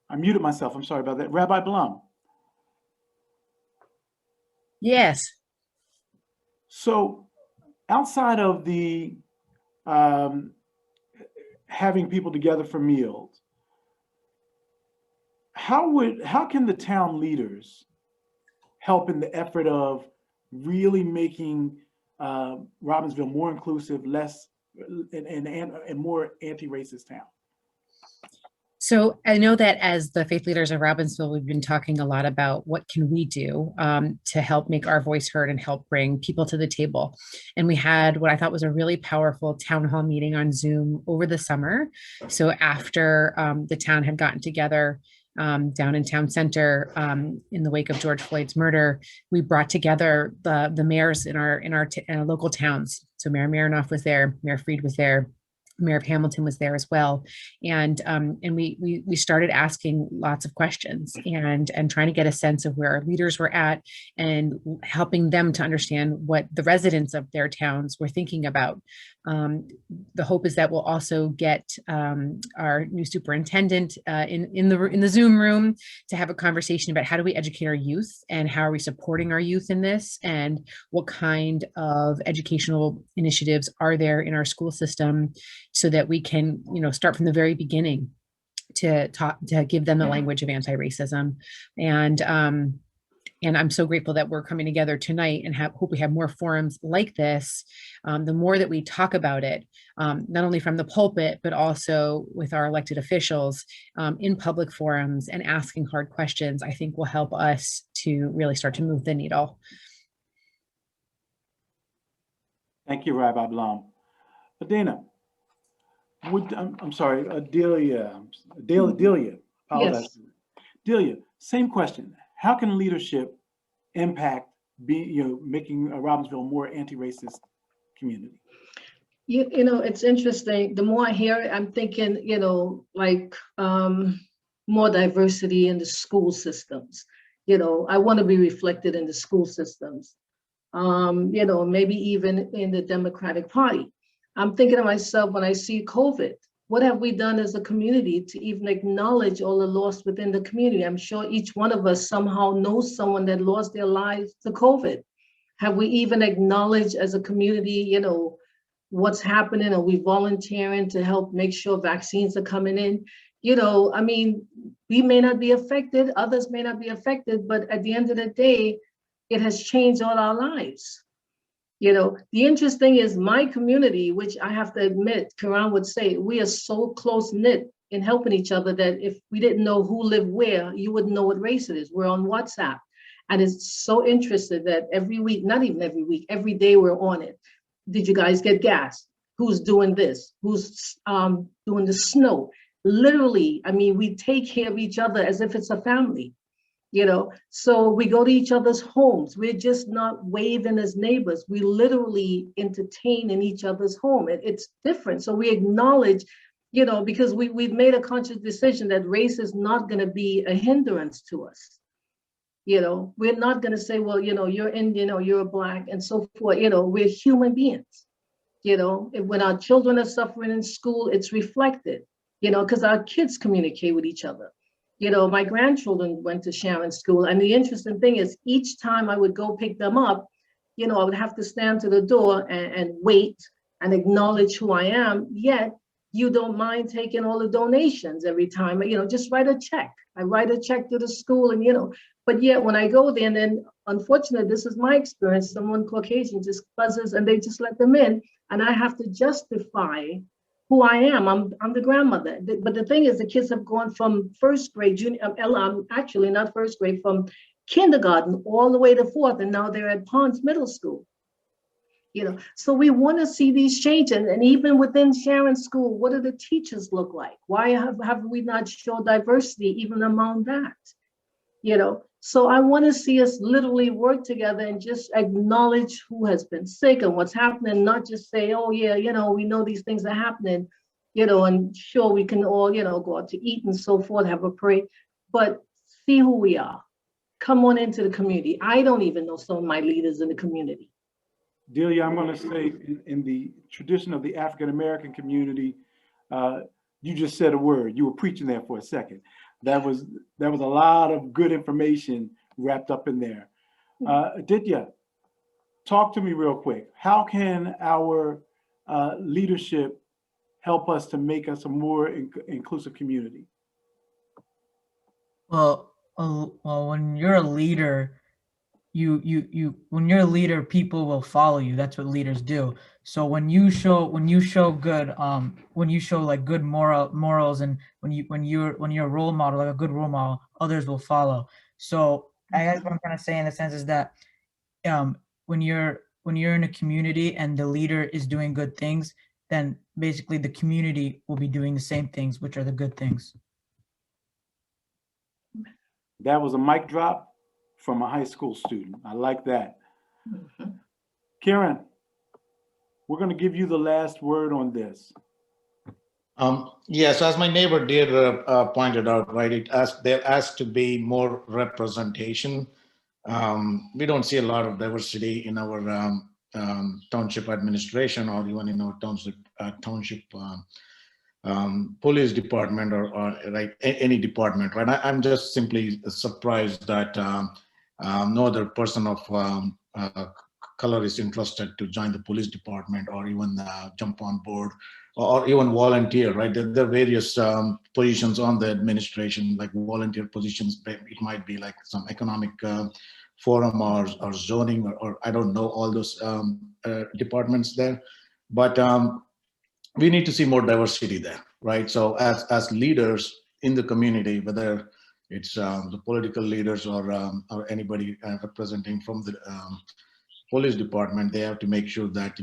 I muted myself. I'm sorry about that. Rabbi Blum. Yes. So outside of the having people together for meals, how can the town leaders help in the effort of really making Robbinsville more inclusive, less and more anti-racist town? So I know that as the faith leaders of Robbinsville, we've been talking a lot about what can we do to help make our voice heard and help bring people to the table. And we had what I thought was a really powerful town hall meeting on Zoom over the summer. So after the town had gotten together down in town center in the wake of George Floyd's murder, we brought together the mayors in our local towns. So Mayor Marinoff was there, Mayor Freed was there, Mayor of Hamilton was there as well, and we started asking lots of questions and trying to get a sense of where our leaders were at and helping them to understand what the residents of their towns were thinking about. The hope is that we'll also get our new superintendent in the Zoom room to have a conversation about how do we educate our youth and how are we supporting our youth in this, and what kind of educational initiatives are there in our school system, so that we can, start from the very beginning to give them the language of anti-racism. And I'm so grateful that we're coming together tonight and hope we have more forums like this. The more that we talk about it, not only from the pulpit, but also with our elected officials in public forums and asking hard questions, I think will help us to really start to move the needle. Thank you, Rabbi Blum. Adina. I'm sorry, Delia. Apologize. Yes. Delia, same question. How can leadership impact making Robbinsville a more anti-racist community? It's interesting. The more I hear it, I'm thinking, more diversity in the school systems. I want to be reflected in the school systems. Maybe even in the Democratic Party. I'm thinking to myself, when I see COVID, what have we done as a community to even acknowledge all the loss within the community? I'm sure each one of us somehow knows someone that lost their lives to COVID. Have we even acknowledged as a community, what's happening? Are we volunteering to help make sure vaccines are coming in? We may not be affected, others may not be affected, but at the end of the day, it has changed all our lives. The interesting is my community, which I have to admit, Karan would say, we are so close knit in helping each other that if we didn't know who lived where, you wouldn't know what race it is. We're on WhatsApp. And it's so interesting that every week, not even every week, every day we're on it. Did you guys get gas? Who's doing this? Who's doing the snow? Literally, we take care of each other as if it's a family. So we go to each other's homes. We're just not waving as neighbors. We literally entertain in each other's home. It's different. So we acknowledge, because we've made a conscious decision that race is not going to be a hindrance to us. We're not going to say, well, you're Indian or you're Black and so forth. We're human beings. When our children are suffering in school, it's reflected, because our kids communicate with each other. My grandchildren went to Sharon School, and the interesting thing is each time I would go pick them up, I would have to stand to the door and wait and acknowledge who I am, yet you don't mind taking all the donations every time, just write a check. I write a check to the school and, but yet when I go there, and then unfortunately, this is my experience, someone Caucasian just buzzes and they just let them in, and I have to justify who I am. I'm the grandmother. But the thing is, the kids have gone from first grade, actually not first grade, from kindergarten all the way to fourth, and now they're at Ponce Middle School. So we want to see these changes. And even within Sharon School, what do the teachers look like? Why have we not shown diversity even among that? So I want to see us literally work together and just acknowledge who has been sick and what's happening, not just say, oh yeah, we know these things are happening, and sure we can all, go out to eat and so forth, have a parade, but see who we are. Come on into the community. I don't even know some of my leaders in the community. Delia, I'm going to say in the tradition of the African-American community, you just said a word. You were preaching there for a second. That was a lot of good information wrapped up in there. Aditya, talk to me real quick. How can our leadership help us to make us a more inclusive community? Well, when you're a leader, when you're a leader, people will follow you. That's what leaders do. So when you show good, when you show like good morals, and when you're a role model, like a good role model, others will follow. So I guess what I'm trying to say in the sense is that when you're in a community and the leader is doing good things, then basically the community will be doing the same things, which are the good things. That was a mic drop from a high school student. I like that. Mhm. Karen, we're going to give you the last word on this. Yes, as my neighbor did pointed out, right, there has to be more representation. We don't see a lot of diversity in our township administration, or even in our township police department, or right, any department, right? I'm just simply surprised that no other person of color is interested to join the police department, or even jump on board, or even volunteer, right? There are various positions on the administration, like volunteer positions. It might be like some economic forum, or zoning, or I don't know, all those departments there. But we need to see more diversity there, right? So as leaders in the community, whether it's the political leaders, or anybody representing from the police department, they have to make sure that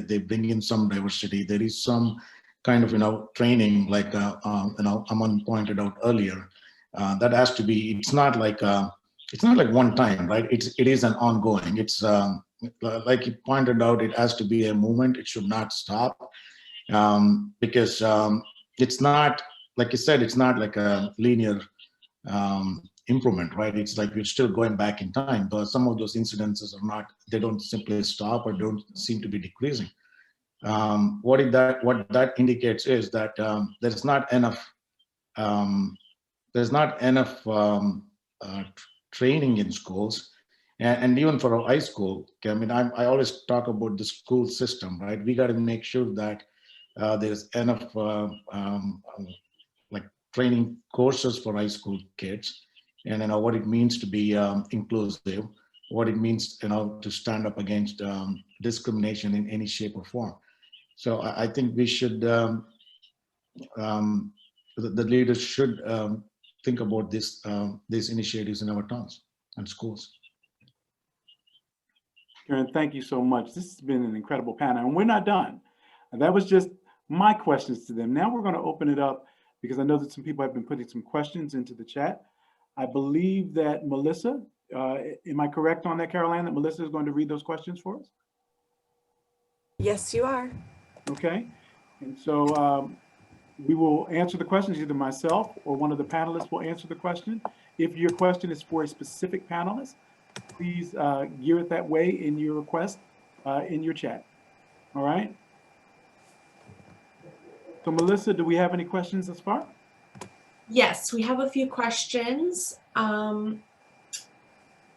they bring in some diversity. There is some kind of training, like Aman pointed out earlier, that has to be. It's not like one time, right? It is an ongoing. It's like you pointed out, it has to be a movement. It should not stop, because it's not, like you said, it's not like a linear improvement, right? It's like we're still going back in time, but some of those incidences they don't simply stop, or don't seem to be decreasing. What that indicates is that there's not enough training in schools, and even for a high school. I mean, I always talk about the school system, right? We got to make sure that there's enough like training courses for high school kids, and what it means to be inclusive, what it means to stand up against discrimination in any shape or form. So I think we should the leaders should think about these initiatives in our towns and schools. Karen, thank you so much. This has been an incredible panel, and we're not done. And that was just my questions to them. Now we're going to open it up, because I know that some people have been putting some questions into the chat. I believe that Melissa, am I correct on that, Caroline, that Melissa is going to read those questions for us? Yes, you are. Okay. And so we will answer the questions, either myself or one of the panelists will answer the question. If your question is for a specific panelist, please gear it that way in your request in your chat. All right. So Melissa, do we have any questions thus far? Yes, we have a few questions.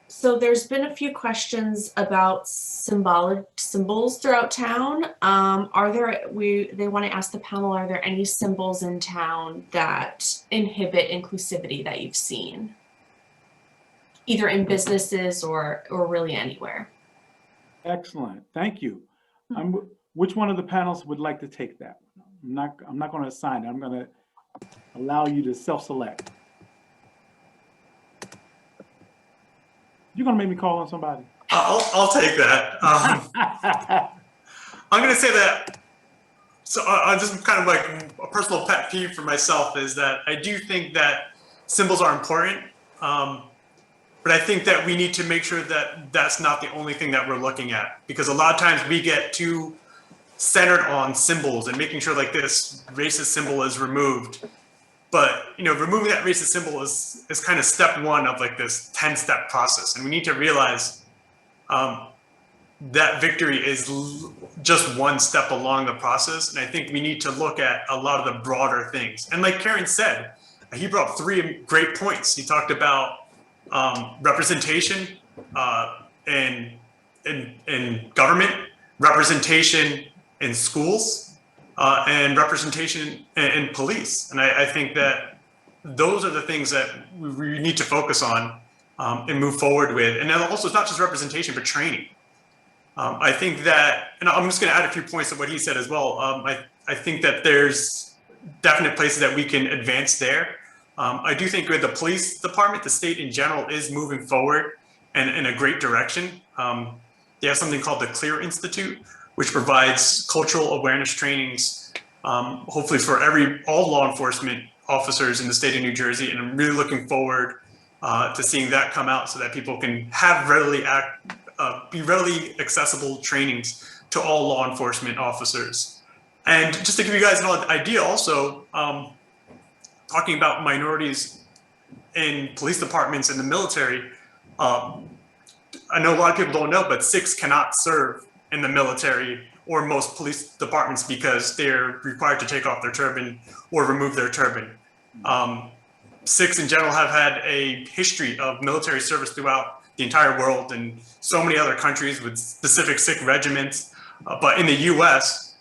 So there's been a few questions about symbols throughout town. They want to ask the panel, are there any symbols in town that inhibit inclusivity that you've seen? Either in businesses or really anywhere. Excellent, thank you. Which one of the panelists would like to take that? I'm not going to assign it. I'm going to allow you to self-select. You're going to make me call on somebody. I'll take that. I'm going to say that. So just kind of like a personal pet peeve for myself is that I do think that symbols are important. But I think that we need to make sure that that's not the only thing that we're looking at, because a lot of times we get too centered on symbols and making sure like this racist symbol is removed. But removing that racist symbol is kind of step one of like this 10-step process, and we need to realize that victory is just one step along the process. And I think we need to look at a lot of the broader things. And like Karen said, he brought up three great points. He talked about representation in government, representation in schools, and representation in police. And I think that those are the things that we need to focus on and move forward with. And then also, it's not just representation, but training. I think that, and I'm just going to add a few points to what he said as well. I think that there's definite places that we can advance there. I do think with the police department, the state in general is moving forward and in a great direction. They have something called the CLEAR Institute, which provides cultural awareness trainings, hopefully for all law enforcement officers in the state of New Jersey. And I'm really looking forward to seeing that come out so that people can have be readily accessible trainings to all law enforcement officers. And just to give you guys an idea also, talking about minorities in police departments and the military, I know a lot of people don't know, but Sikhs cannot serve in the military or most police departments because they're required to take off their turban or remove their turban. Sikhs in general have had a history of military service throughout the entire world and so many other countries with specific Sikh regiments. But in the US,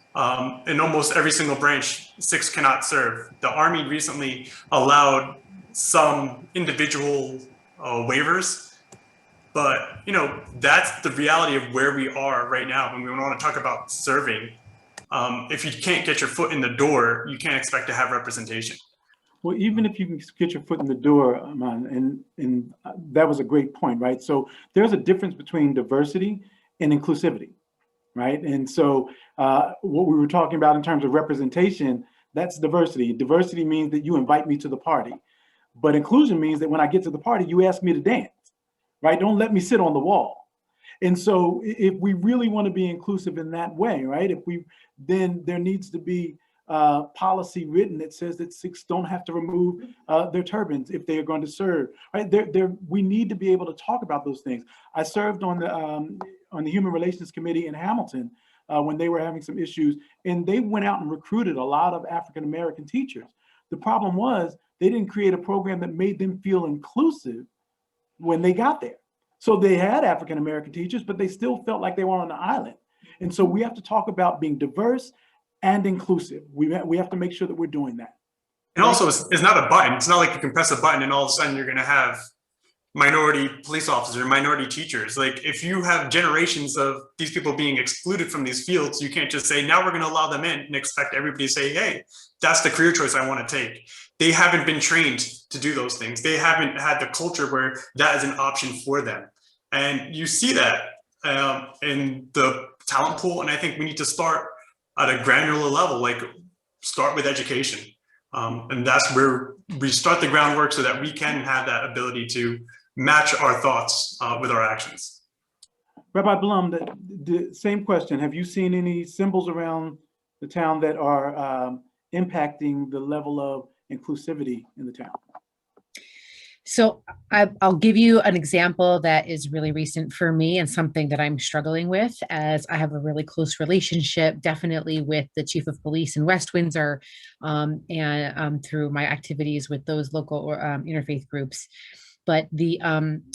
in almost every single branch, Sikhs cannot serve. The Army recently allowed some individual waivers, but that's the reality of where we are right now when we want to talk about serving. If you can't get your foot in the door, you can't expect to have representation. Well, even if you can get your foot in the door, Aman, and that was a great point, right? So there's a difference between diversity and inclusivity, right? And so what we were talking about in terms of representation, that's diversity. Diversity means that you invite me to the party, but inclusion means that when I get to the party, you ask me to dance, right? Don't let me sit on the wall. And so if we really want to be inclusive in that way, right? Then there needs to be policy written that says that Sikhs don't have to remove their turbans if they are going to serve. Right? We need to be able to talk about those things. I served on the Human Relations Committee in Hamilton when they were having some issues, and they went out and recruited a lot of African American teachers. The problem was they didn't create a program that made them feel inclusive when they got there. So they had African American teachers, but they still felt like they were on the island. And so we have to talk about being diverse and inclusive. We have to make sure that we're doing that. And also, it's not a button. It's not like you can press a button and all of a sudden you're going to have minority police officers, minority teachers. Like if you have generations of these people being excluded from these fields, you can't just say, now we're going to allow them in and expect everybody to say, hey, that's the career choice I want to take. They haven't been trained to do those things. They haven't had the culture where that is an option for them. And you see that in the talent pool. And I think we need to start at a granular level, like start with education. And that's where we start the groundwork so that we can have that ability to match our thoughts with our actions. Rabbi Blum, the same question. Have you seen any symbols around the town that are impacting the level of inclusivity in the town? So I'll give you an example that is really recent for me and something that I'm struggling with, as I have a really close relationship, definitely with the chief of police in West Windsor, and through my activities with those local interfaith groups. But the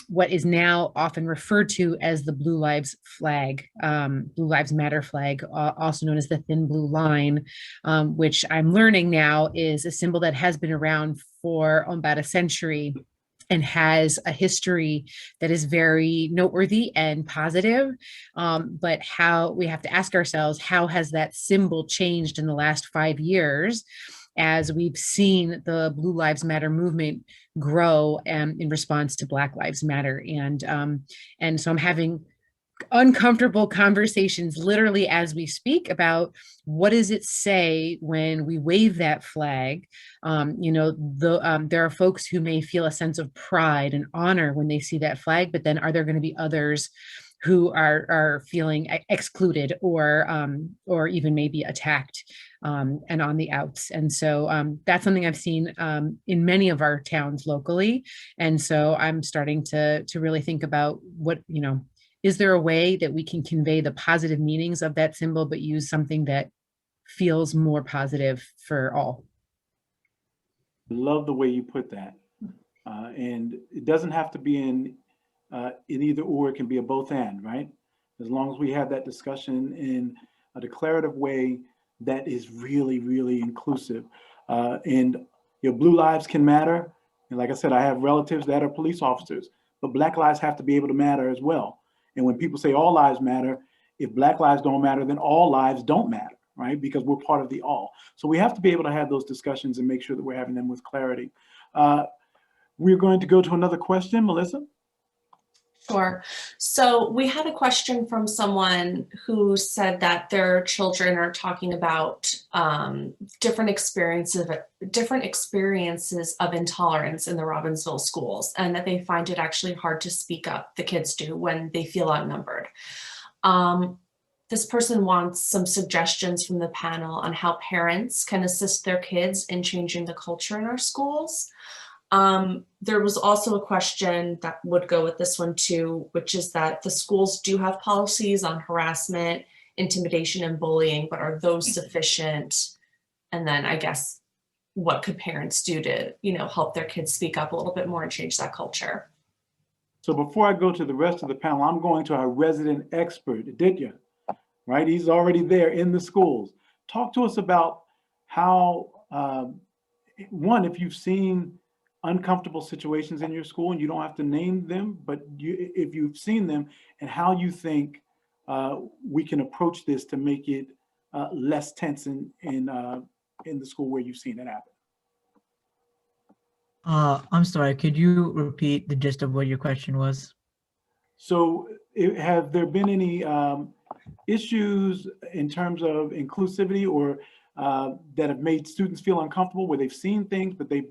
what is now often referred to as the Blue Lives flag, Blue Lives Matter flag, also known as the thin blue line, which I'm learning now is a symbol that has been around for about a century and has a history that is very noteworthy and positive. But how we have to ask ourselves, how has that symbol changed in the last 5 years as we've seen the Blue Lives Matter movement grow in response to Black Lives Matter? And so I'm having uncomfortable conversations literally as we speak about what does it say when we wave that flag. There are folks who may feel a sense of pride and honor when they see that flag, but then are there going to be others who are feeling excluded or even maybe attacked and on the outs? And so that's something I've seen in many of our towns locally. And so I'm starting to really think about what, is there a way that we can convey the positive meanings of that symbol, but use something that feels more positive for all? Love the way you put that. And it doesn't have to be in either or, it can be a both and, right? As long as we have that discussion in a declarative way that is really, really inclusive. And your blue lives can matter. And like I said, I have relatives that are police officers, but Black lives have to be able to matter as well. And when people say all lives matter, if Black lives don't matter, then all lives don't matter, right? Because we're part of the all. So we have to be able to have those discussions and make sure that we're having them with clarity. We're going to go to another question, Melissa. Sure. So we had a question from someone who said that their children are talking about different experiences of intolerance in the Robbinsville schools, and that they find it actually hard to speak up, the kids do, when they feel outnumbered. This person wants some suggestions from the panel on how parents can assist their kids in changing the culture in our schools. There was also a question that would go with this one too, which is that the schools do have policies on harassment, intimidation, and bullying, but are those sufficient? And then I guess, what could parents do to, help their kids speak up a little bit more and change that culture? So before I go to the rest of the panel, I'm going to our resident expert, Aditya, right? He's already there in the schools. Talk to us about how, one, if you've seen uncomfortable situations in your school, and you don't have to name them, but if you've seen them, and how you think we can approach this to make it less tense in the school where you've seen it happen. I'm sorry, could you repeat the gist of what your question was? So have there been any issues in terms of inclusivity or that have made students feel uncomfortable, where they've seen things, but they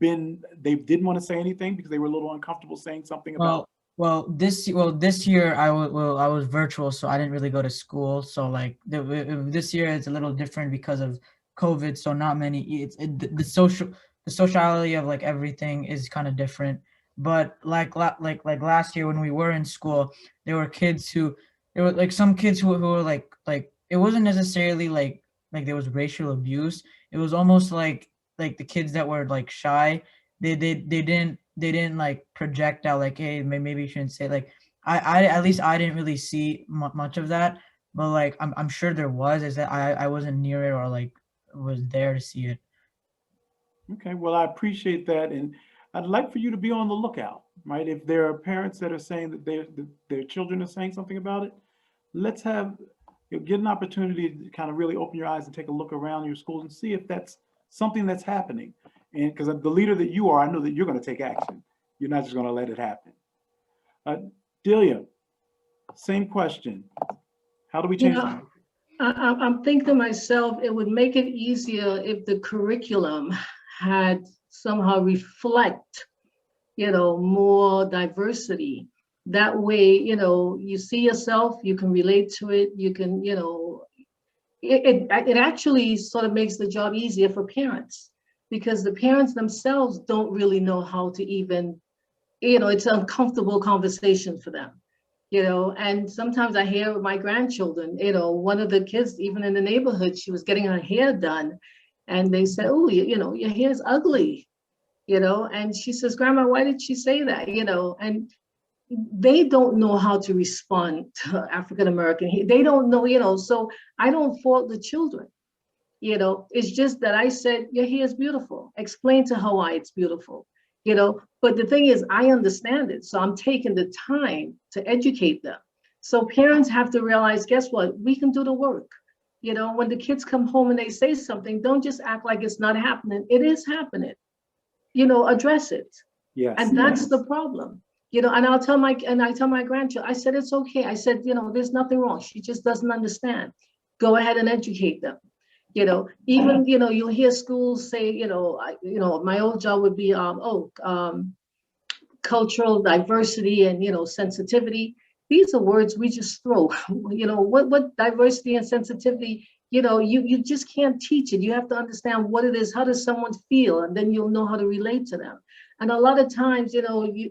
didn't want to say anything because they were a little uncomfortable saying something about? Well, this year I was virtual, so I didn't really go to school. So like this year it's a little different because of COVID. So not many. The sociality of like everything is kind of different. But like last year when we were in school, there were some kids who were like it wasn't necessarily like there was racial abuse. It was almost like the kids that were like shy, they didn't like project out like, hey, maybe you shouldn't say, like I at least I didn't really see much of that, but like I'm sure there was, is that I wasn't near it or like was there to see it. Okay, well, I appreciate that, and I'd like for you to be on the lookout, right? If there are parents that are saying that their children are saying something about it, let's get an opportunity to kind of really open your eyes and take a look around your schools and see if that's something that's happening. And because the leader that you are, I know that you're going to take action. You're not just going to let it happen. Delia, same question. How do we change that? I'm thinking to myself, it would make it easier if the curriculum had somehow reflect, more diversity. That way, you see yourself, you can relate to it, you can, it actually sort of makes the job easier for parents, because the parents themselves don't really know how to even, it's an uncomfortable conversation for them, and sometimes I hear with my grandchildren, one of the kids, even in the neighborhood, she was getting her hair done, and they said, oh, your hair's ugly, and she says, Grandma, why did she say that? And they don't know how to respond to African American. They don't know, so I don't fault the children. It's just that I said, your hair is beautiful. Explain to her why it's beautiful, but the thing is, I understand it. So I'm taking the time to educate them. So parents have to realize, guess what? We can do the work. When the kids come home and they say something, don't just act like it's not happening. It is happening. Address it. Yes. And that's the problem. And I tell my grandchildren, I said, it's okay. I said, there's nothing wrong. She just doesn't understand. Go ahead and educate them. Even, you'll hear schools say, my old job would be, cultural diversity and, sensitivity. These are words we just throw, what diversity and sensitivity, you just can't teach it. You have to understand what it is. How does someone feel? And then you'll know how to relate to them. And a lot of times,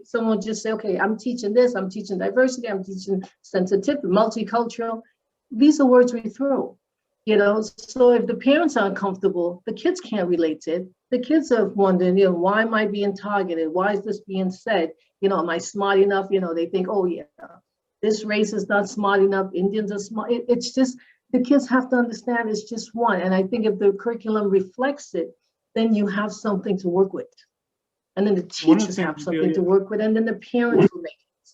someone just say, okay, I'm teaching this, I'm teaching diversity, I'm teaching sensitivity, multicultural. These are words we throw, so if the parents are uncomfortable, the kids can't relate to it. the kids are wondering, why am I being targeted? Why is this being said? Am I smart enough? They think, oh yeah, this race is not smart enough. Indians are smart. It's just, the kids have to understand it's just one. And I think if the curriculum reflects it, then you have something to work with. And then the teachers have something to work with, and then the parents will make it.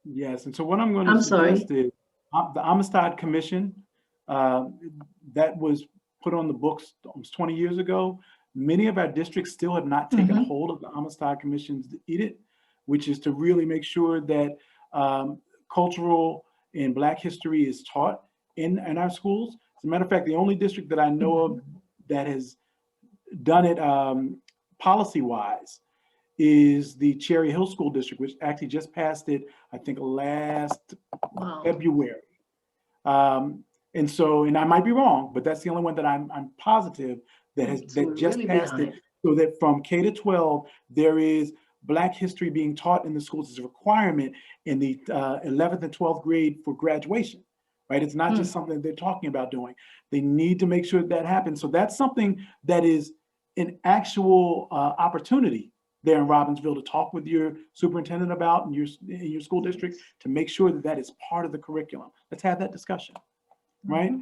Yes, and so what I'm going to suggest is the Amistad Commission that was put on the books almost 20 years ago. Many of our districts still have not taken hold of the Amistad Commission's edict, which is to really make sure that cultural and Black history is taught in our schools. As a matter of fact, the only district that I know of that has done it policy-wise is the Cherry Hill School District, which actually just passed it, I think, last February. And so, and I might be wrong, but that's the only one that I'm positive that just passed it. So that from K to 12, there is Black history being taught in the schools as a requirement in the 11th and 12th grade for graduation, right? It's not just something they're talking about doing. They need to make sure that happens. So that's something that is an actual opportunity there in Robbinsville to talk with your superintendent about in your school district to make sure that that is part of the curriculum. Let's have that discussion, right?